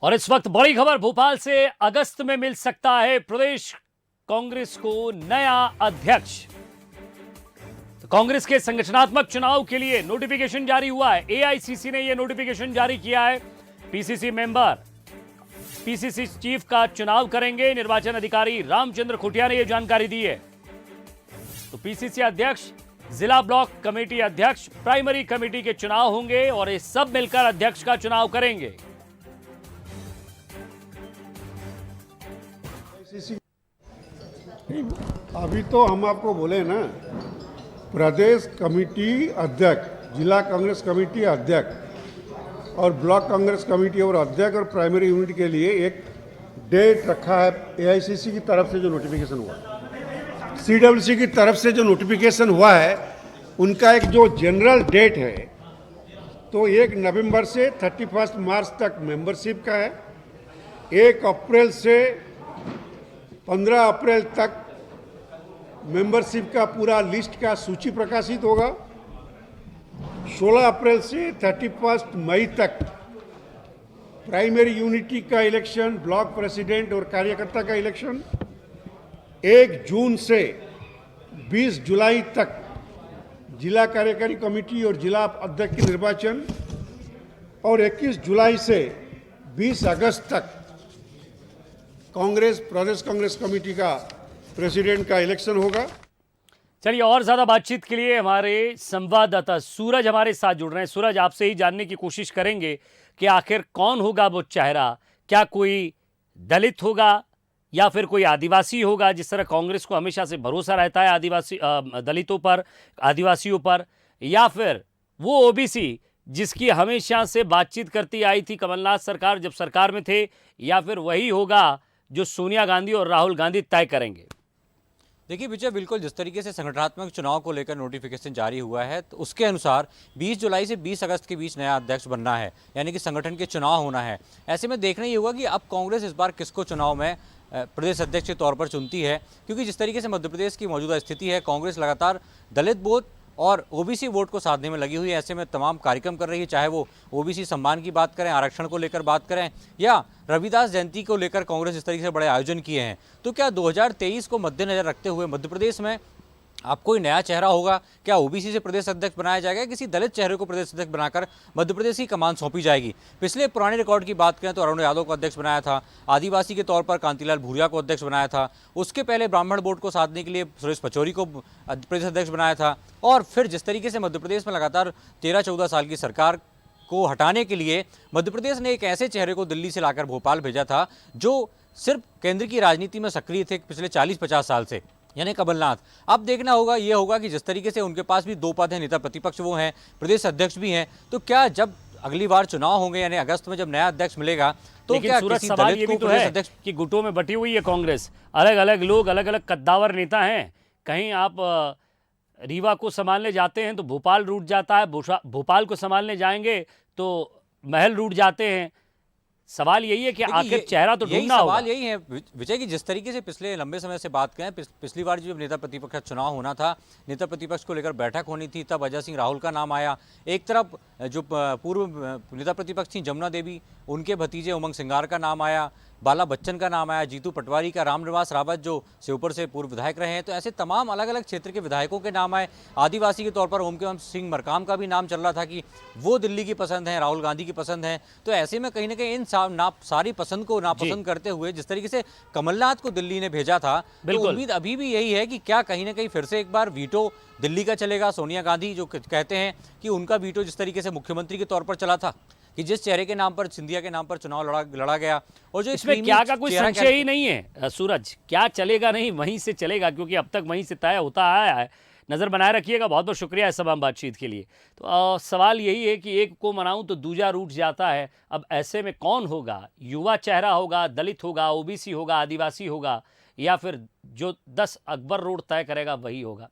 और इस वक्त बड़ी खबर भोपाल से, अगस्त में मिल सकता है प्रदेश कांग्रेस को नया अध्यक्ष। तो कांग्रेस के संगठनात्मक चुनाव के लिए नोटिफिकेशन जारी हुआ है। एआईसीसी ने यह नोटिफिकेशन जारी किया है। पीसीसी मेंबर, पीसीसी चीफ का चुनाव करेंगे। निर्वाचन अधिकारी रामचंद्र खुटिया ने यह जानकारी दी है। तो पीसीसी अध्यक्ष, जिला ब्लॉक कमेटी अध्यक्ष, प्राइमरी कमेटी के चुनाव होंगे और ये सब मिलकर अध्यक्ष का चुनाव करेंगे। अभी तो हम आपको बोले ना, प्रदेश कमेटी अध्यक्ष, जिला कांग्रेस कमेटी अध्यक्ष और ब्लॉक कांग्रेस कमेटी और अध्यक्ष और प्राइमरी यूनिट के लिए एक डेट रखा है। एआईसीसी की तरफ से जो नोटिफिकेशन हुआ, सीडब्ल्यूसी की तरफ से जो नोटिफिकेशन हुआ है, उनका एक जो जनरल डेट है तो 1 नवंबर से 31 मार्च तक मेंबरशिप का है। 1 अप्रैल से 15 अप्रैल तक मेंबरशिप का पूरा लिस्ट का सूची प्रकाशित होगा। 16 अप्रैल से 31 मई तक प्राइमरी यूनिटी का इलेक्शन, ब्लॉक प्रेसिडेंट और कार्यकर्ता का इलेक्शन। 1 जून से 20 जुलाई तक जिला कार्यकारी कमेटी और जिला अध्यक्ष की निर्वाचन और 21 जुलाई से 20 अगस्त तक कांग्रेस, प्रदेश कांग्रेस कमेटी का प्रेसिडेंट का इलेक्शन होगा। चलिए, और ज्यादा बातचीत के लिए हमारे संवाददाता सूरज हमारे साथ जुड़ रहे हैं। सूरज, आपसे ही जानने की कोशिश करेंगे कि आखिर कौन होगा वो चेहरा। क्या कोई दलित होगा या फिर कोई आदिवासी होगा, जिस तरह कांग्रेस को हमेशा से भरोसा रहता है आदिवासी दलितों पर, आदिवासियों पर, या फिर वो ओबीसी जिसकी हमेशा से बातचीत करती आई थी कमलनाथ सरकार जब सरकार में थे, या फिर वही होगा जो सोनिया गांधी और राहुल गांधी तय करेंगे? देखिए विजय, बिल्कुल जिस तरीके से संगठनात्मक चुनाव को लेकर नोटिफिकेशन जारी हुआ है, तो उसके अनुसार 20 जुलाई से 20 अगस्त के बीच नया अध्यक्ष बनना है, यानी कि संगठन के चुनाव होना है। ऐसे में देखना ये होगा कि अब कांग्रेस इस बार किसको चुनाव में प्रदेश अध्यक्ष के तौर पर चुनती है, क्योंकि जिस तरीके से मध्य प्रदेश की मौजूदा स्थिति है, कांग्रेस लगातार दलित वोट और ओबीसी वोट को साधने में लगी हुई है। ऐसे में तमाम कार्यक्रम कर रही है, चाहे वो ओबीसी सम्मान की बात करें, आरक्षण को लेकर बात करें, या रविदास जयंती को लेकर कांग्रेस इस तरीके से बड़े आयोजन किए हैं। तो क्या 2023 को मद्देनजर रखते हुए मध्य प्रदेश में अब कोई नया चेहरा होगा? क्या ओबीसी से प्रदेश अध्यक्ष बनाया जाएगा? किसी दलित चेहरे को प्रदेश अध्यक्ष बनाकर मध्य प्रदेश की कमान सौंपी जाएगी? पिछले पुराने रिकॉर्ड की बात करें तो अरुण यादव को अध्यक्ष बनाया था, आदिवासी के तौर पर कांतिलाल भूरिया को अध्यक्ष बनाया था, उसके पहले ब्राह्मण वोट को साधने के लिए सुरेश पचौरी को प्रदेश अध्यक्ष बनाया था, और फिर जिस तरीके से मध्य प्रदेश में लगातार 13-14 साल की सरकार को हटाने के लिए मध्य प्रदेश ने एक ऐसे चेहरे को दिल्ली से लाकर भोपाल भेजा था जो सिर्फ केंद्र की राजनीति में सक्रिय थे पिछले 40-50 साल से, यानी कमलनाथ। अब देखना होगा ये होगा कि जिस तरीके से उनके पास भी 2 पद हैं, नेता प्रतिपक्ष वो हैं, प्रदेश अध्यक्ष भी हैं, तो क्या जब अगली बार चुनाव होंगे यानी अगस्त में जब नया अध्यक्ष मिलेगा तो क्या किसी सवाल ये भी तो है अध्यक्ष कि गुटों में बटी हुई है कांग्रेस, अलग अलग लोग, अलग अलग कद्दावर नेता हैं। कहीं आप रीवा को संभालने जाते हैं तो भोपाल रूठ जाता है, भोपाल को संभालने जाएंगे तो महल रूठ जाते हैं। सवाल यही है कि आखिर चेहरा तो ढूंढना होगा। सवाल यही है विजय की जिस तरीके से पिछले लंबे समय से बात करें, पिछली बार जब नेता प्रतिपक्ष का चुनाव होना था, नेता प्रतिपक्ष को लेकर बैठक होनी थी, तब अजय सिंह राहुल का नाम आया। एक तरफ जो पूर्व नेता प्रतिपक्ष थी जमुना देवी, उनके भतीजे उमंग सिंगार का नाम आया, बाला बच्चन का नाम आया, जीतू पटवारी का, रामनिवास रावत जो श्योपुर से पूर्व विधायक रहे हैं। तो ऐसे तमाम अलग अलग क्षेत्र के विधायकों के नाम आए। आदिवासी के तौर पर ओम के सिंह मरकाम का भी नाम चल रहा था कि वो दिल्ली की पसंद है, राहुल गांधी की पसंद है। तो ऐसे में कहीं ना कहीं इन सारी पसंद को नापसंद करते हुए जिस तरीके से कमलनाथ को दिल्ली ने भेजा था, तो उम्मीद अभी भी यही है कि क्या कहीं ना कहीं फिर से एक बार वीटो दिल्ली का चलेगा। सोनिया गांधी जो कहते हैं कि उनका वीटो जिस तरीके से मुख्यमंत्री के तौर पर चला था, कि जिस चेहरे के नाम पर, सिंधिया के नाम पर चुनाव लड़ा गया, और जो इसमें क्या का कोई संशय ही नहीं है सूरज, क्या चलेगा नहीं वहीं से चलेगा, क्योंकि अब तक वहीं से तय होता आया है। नज़र बनाए रखिएगा। बहुत बहुत शुक्रिया इस तमाम बातचीत के लिए। तो सवाल यही है कि एक को मनाऊं तो दूजा रूठ जाता है। अब ऐसे में कौन होगा? युवा चेहरा होगा, दलित होगा, ओबीसी होगा, आदिवासी होगा, या फिर जो 10 अकबर रोड तय करेगा वही होगा?